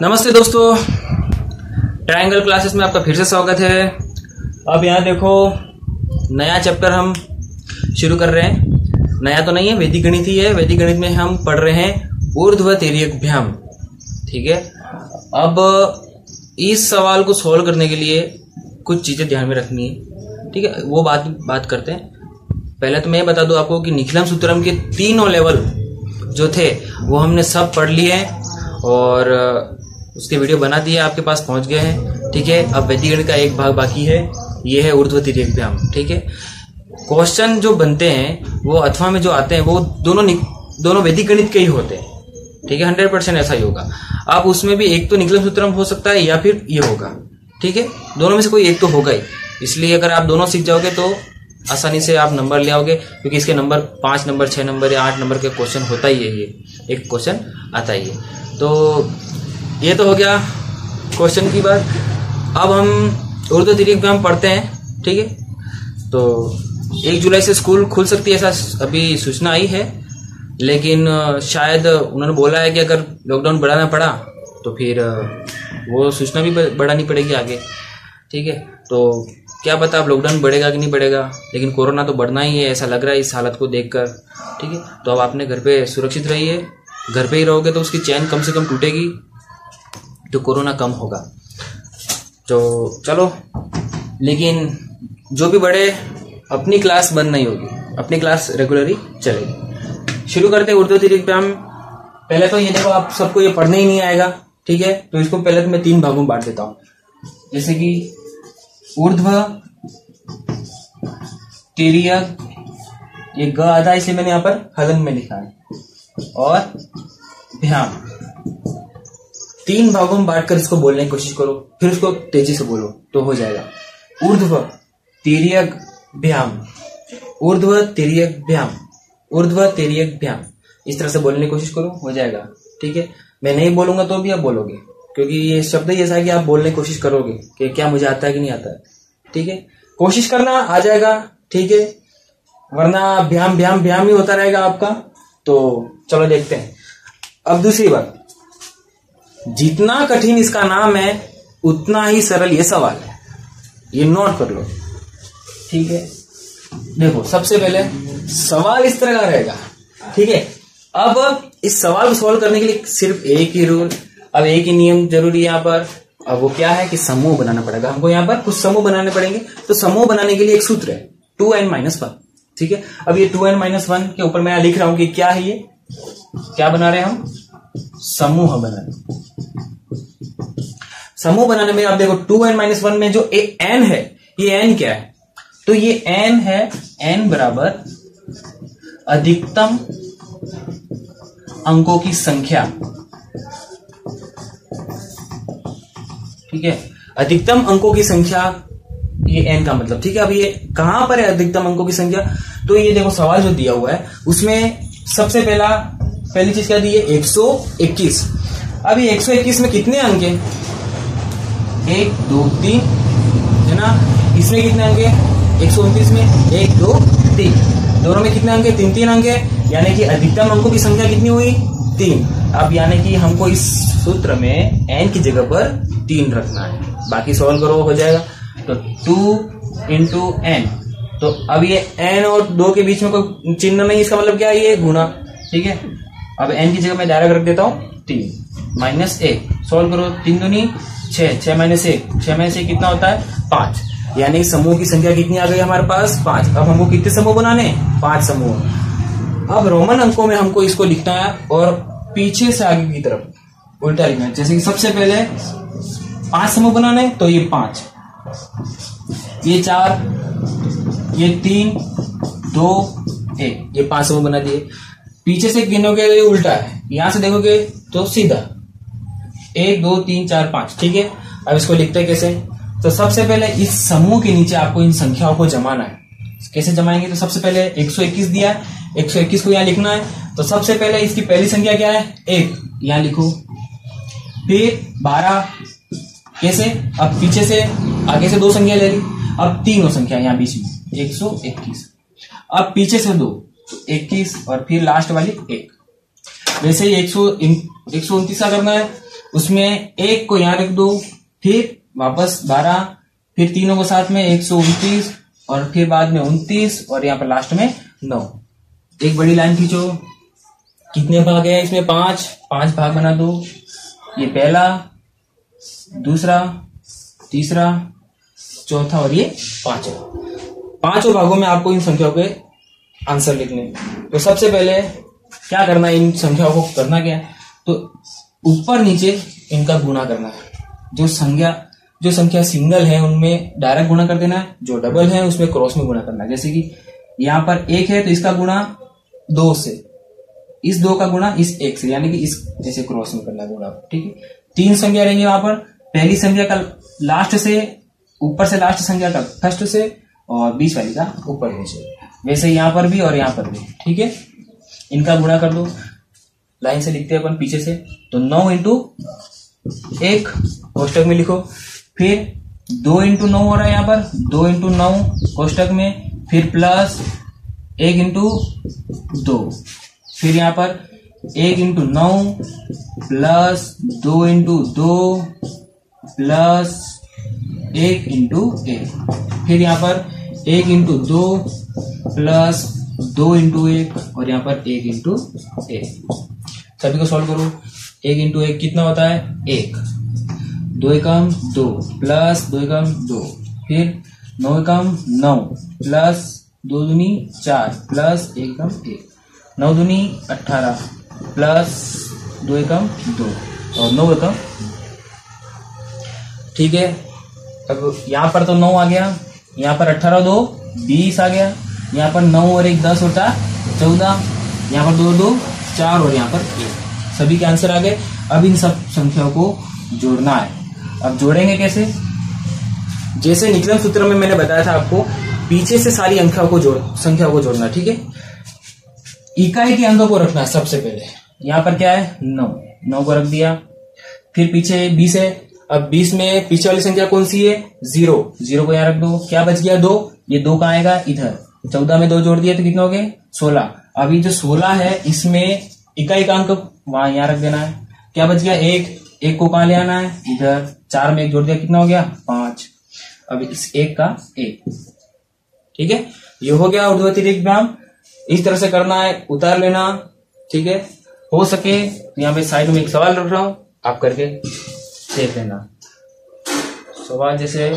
नमस्ते दोस्तों, triangle classes में आपका फिर से स्वागत है। अब यहाँ देखो, नया चैप्टर हम शुरू कर रहे हैं। नया तो नहीं है, वैदिक गणित ही है। वैदिक गणित में हम पढ़ रहे हैं ऊर्ध्व तिर्यकभ्याम। ठीक है, अब इस सवाल को सॉल्व करने के लिए कुछ चीजें ध्यान में रखनी है। ठीक है, वो बात करते हैं। पहले तो मैं बता दूं आपको कि निखिलम सूत्रम के तीनों लेवल जो थे वो हमने सब पढ़ लिए हैं और उसके वीडियो बना दिए, आपके पास पहुंच गए हैं। ठीक है, अब वैदिक गणित का एक भाग बाकी है, ये है ऊर्ध्व तिर्यकभ्याम। ठीक है, क्वेश्चन जो बनते हैं वो अथवा में जो आते हैं वो दोनों वैदिक गणित के ही होते हैं। ठीक है, 100% ऐसा ही होगा। अब उसमें भी एक तो निखिलम सूत्रम हो सकता है या फिर ये होगा। ठीक है, दोनों में से कोई एक तो होगा ही। इसलिए अगर आप दोनों सीख जाओगे तो आसानी से आप नंबर ले आओगे, क्योंकि इसके नंबर 5 नंबर 6 नंबर या 8 नंबर के क्वेश्चन होता ही है। ये एक क्वेश्चन आता ही है। तो ये तो हो गया क्वेश्चन की बात। अब हम ऊर्ध्व तिर्यकभ्याम पढ़ते हैं। ठीक है, तो 1 जुलाई से स्कूल खुल सकती है, ऐसा अभी सूचना आई है। लेकिन शायद उन्होंने बोला है कि अगर लॉकडाउन बढ़ाना पड़ा तो फिर वो सूचना भी बढ़ानी पड़ेगी आगे। ठीक है, तो क्या पता अब लॉकडाउन बढ़ेगा कि नहीं बढ़ेगा, लेकिन कोरोना तो बढ़ना ही है, ऐसा लग रहा है इस हालत को देखकर। ठीक है, तो अब आपने घर पे सुरक्षित रहिए। घर पे ही रहोगे तो उसकी चैन कम से कम टूटेगी, तो कोरोना कम होगा। तो चलो, लेकिन जो भी बढ़े अपनी क्लास बंद नहीं होगी, अपनी क्लास रेगुलरली चलेगी। शुरू करते हैं ऊर्ध्व तिर्यकभ्याम। पहले तो ये देखो, आप सबको ये पढ़ने ही नहीं आएगा। ठीक है, तो इसको पहले तो मैं 3 भागों में बांट देता हूं। जैसे कि ऊर्ध्व तिर्यक, ये ग आधा इसलिए मैंने यहां पर हलन में लिखा है, और भ्याम। 3 भागों में बांटकर इसको बोलने की कोशिश करो, फिर उसको तेजी से बोलो तो हो जाएगा। ऊर्ध्व तिर्यकभ्याम, ऊर्ध्व तिर्यकभ्याम, ऊर्ध्व तिर्यकभ्याम, इस तरह से बोलने की कोशिश करो, हो जाएगा। ठीक है, मैं नहीं बोलूंगा तो भी आप बोलोगे, क्योंकि ये शब्द ही ऐसा है कि आप बोलने की कोशिश करोगे कि क्या मुझे आता है कि नहीं आता है। ठीक है, कोशिश करना, आ जाएगा। ठीक है, वरना भ्याम भ्याम भ्याम ही होता रहेगा आपका। तो चलो देखते हैं। अब दूसरी बात, जितना कठिन इसका नाम है उतना ही सरल ये सवाल है, ये नोट कर लो। ठीक है, देखो सबसे पहले सवाल इस तरह का रहेगा। ठीक है, अब इस सवाल को सॉल्व करने के लिए सिर्फ एक ही रूल, अब एक ही नियम जरूरी है यहाँ पर। अब वो क्या है कि समूह बनाना पड़ेगा हमको। यहाँ पर कुछ समूह बनाने पड़ेंगे। तो समूह बनाने के लिए एक सूत्र है 2n-1। ठीक है, अब ये 2n-1 के ऊपर मैं लिख रहा हूं कि क्या है, ये क्या बना रहे हैं हम, समूह बना रहे। समूह बनाने में आप देखो 2n-1 में जो n है, ये n क्या है, तो ये n है, n बराबर अधिकतम अंकों की संख्या। ठीक है, अधिकतम अंकों की संख्या, ये n का मतलब। ठीक है, अब ये कहां पर है अधिकतम अंकों की संख्या, तो ये देखो सवाल जो दिया हुआ है उसमें सबसे पहली चीज क्या दी है, 121। अब ये 121 में कितने अंक हैं, 1 2 3 है ना। इसमें कितने अंक है, 129 में 1 2 3, दोनों में कितने अंक है, 3 अंक है। यानी कि अधिकतम अंकों की संख्या कितनी हुई, 3। अब यानी कि हमको इस सूत्र में n की जगह पर 3 रखना है, बाकी सॉल्व करो हो जाएगा। तो 2 into n, तो अब ये n और 2 के बीच में कोई चिन्ह नहीं, इसका मतलब क्या है, ये गुणा। ठीक है, अब n की जगह मैं डायरेक्ट रख देता हूं 3 माइनस 1, सॉल्व करो। 3 दूनी 6, 6 माइनस 1, 6 माइनस 1 कितना होता है, 5। यानी समूह की संख्या कितनी आ गई हमारे पास, 5। अब हमको कितने समूह बनाने, 5 समूह। अब रोमन अंकों में हमको इसको लिखना है और पीछे से आगे की तरफ उल्टा लिखना है। जैसे कि सबसे पहले 5 समूह बनाने, तो ये 5, ये 4, ये 3 2 1, ये 5 समूह बना दिए। पीछे से गिनोगे ये उल्टा है, यहां से देखोगे तो सीधा 1 2 3 4 5। ठीक है, अब इसको लिखते हैं कैसे, तो सबसे पहले इस समूह के नीचे आपको इन संख्याओं को जमाना है। कैसे जमाएंगे, तो सबसे पहले 121 दिया है, 121 को यहां लिखना है। तो सबसे पहले इसकी पहली संख्या क्या है, 1, यहां लिखो। फिर 12, कैसे, अब पीछे से आगे से 2 संख्या ले ली, अब 3 संख्या यहां बीच में 121। अब पीछे से 2, 21, और फिर लास्ट वाली 1। वैसे ही 129 का करना है, उसमें एक को यहाँ रख दो, फिर वापस 12, फिर तीनों को साथ में 129 और फिर बाद में 29 और यहाँ पर लास्ट में 9। एक बड़ी लाइन खींचो। कितने भाग है इसमें? 5 भाग बना दो। ये पहला, दूसरा, तीसरा, चौथा और ये पांचवा। 5 भागों में आपको इन संख्याओं के आंसर लिखने। तो सबसे पहले क्या करना है, इन संख्याओं को करना क्या है, तो ऊपर नीचे इनका गुणा करना है। जो संख्या सिंगल है उनमें डायरेक्ट गुणा कर देना है, जो डबल है उसमें क्रॉस में गुणा करना है। जैसे कि यहाँ पर 1 है तो इसका गुणा 2 से, इस 2 का गुणा इस 1 से, यानी कि इस जैसे क्रॉस में करना है गुणा। ठीक है, 3 संख्या रहेंगे वहां पर। पहली संख्या का लास्ट से, ऊपर से लास्ट संख्या का फर्स्ट से और बीच वाली का ऊपर नीचे। वैसे यहाँ पर भी और यहाँ पर भी। ठीक है, इनका गुणा कर दो। लाइन से लिखते हैं अपन पीछे से। तो 9 इंटू 1 कोष्टक में लिखो, फिर 2 इंटू 9 हो रहा है यहाँ पर, 2 इंटू 9 कोष्टक में, फिर प्लस 1 इंटू 2, फिर यहाँ पर 1 into 9 plus 2 into 2 plus 1 into 1, फिर यहाँ पर 1 इंटू 2 प्लस 2 इंटू 1 और यहाँ पर 1 इंटू 1। सभी को सॉल्व करो। 1 इंटू 1 कितना होता है? 1। 2 एकम 2 प्लस 2 एकम 2, फिर 9 एकम 9 प्लस 2 दूनी 4 प्लस 1 एकम 1, 9 दूनी 18 प्लस 2 एकम 2 और 9 एकम। ठीक है, अब यहाँ पर तो 9 आ गया, यहाँ पर 18 2 20 आ गया, यहाँ पर 9 और 1 10 होता 14, यहाँ पर 2 2 4 और यहाँ पर 1। सभी के आंसर आ गए। अब इन सब संख्याओं को जोड़ना है। अब जोड़ेंगे कैसे? जैसे निकलन सूत्र में मैंने बताया था आपको, पीछे से सारी संख्याओं को जोड़ना। ठीक है, इकाई के अंकों को रखना है सबसे पहले। यहाँ पर क्या है? 9 को रख दिया, फिर पीछे 20 है। अब 20 में पीछे वाली संख्या कौन सी है? 0 को यहाँ रख दो। क्या बच गया? 2। ये 2 कहाँ आएगा? इधर। 14 में 2 जोड़ दिया तो कितने हो गए? 16। अभी जो 16 है इसमें इकाई का अंक वहां यहाँ रख देना है। क्या बच गया? 1 को कहाँ ले आना है? इधर। 4 में 1 जोड़ दिया, कितना हो गया? 5। अब इस 1 का 1। ठीक है, ये हो गया ऊर्ध्वाधर व्यायाम। इस तरह से करना है, उतार लेना। ठीक है, हो सके यहाँ पे साइड में एक सवाल रख रहा हूं, आप करके देख लेना। सवाल जैसे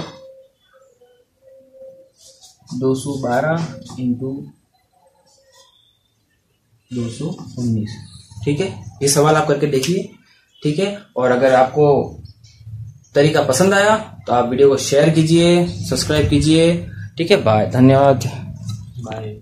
212 इंटू 219। ठीक है, ये सवाल आप करके देखिए। ठीक है, और अगर आपको तरीका पसंद आया तो आप वीडियो को शेयर कीजिए, सब्सक्राइब कीजिए। ठीक है, बाय, धन्यवाद, बाय।